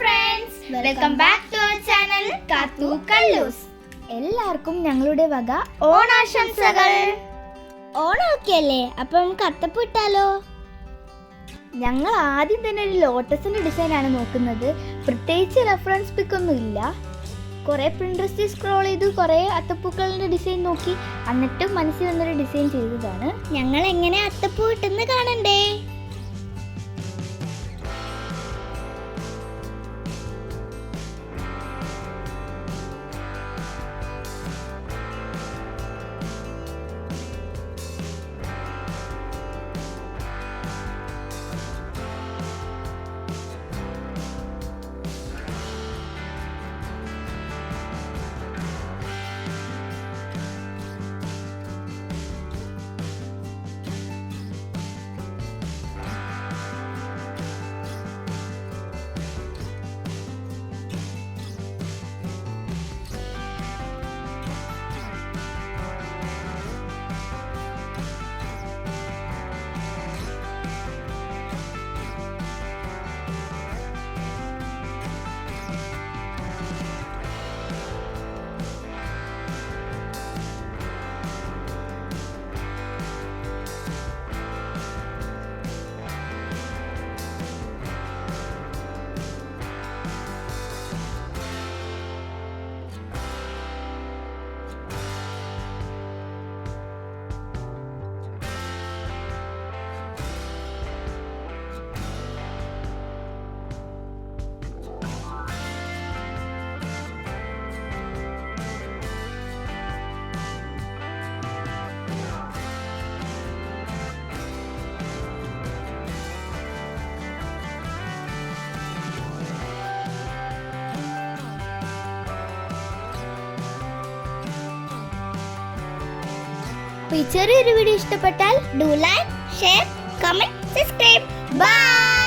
Friends, welcome back to our channel Kathu Kallus. എല്ലാവർക്കും ഞങ്ങളുടെ വക ഓണാശംസകൾ. ഓണമൊക്കെ അല്ലേ, അപ്പം നമുക്ക് അത്തപ്പൂ ഇട്ടാലോ? ഞങ്ങൾ ആദ്യം തന്നെ ഒരു ലോട്ടസിന്റെ ഡിസൈനാണ് നോക്കുന്നത്. പ്രത്യേകിച്ച് റെഫറൻസ് പിക്കൊന്നും ഇല്ല. കുറേ പിൻട്രസ്റ്റിൽ സ്ക്രോൾ ചെയ്ത് കുറേ അത്തപ്പൂക്കളുടെ ഡിസൈൻ നോക്കി എന്നിട്ടും മനസ്സിൽ വന്നൊരു ഡിസൈൻ ചെയ്തതാണ്. ഞങ്ങൾ എങ്ങനെ അത്തപ്പൂ ഇട്ടെന്ന് കാണണ്ടേ? ഈ ചെറിയൊരു വീഡിയോ ഇഷ്ടപ്പെട്ടാൽ do like, share, comment, subscribe. By.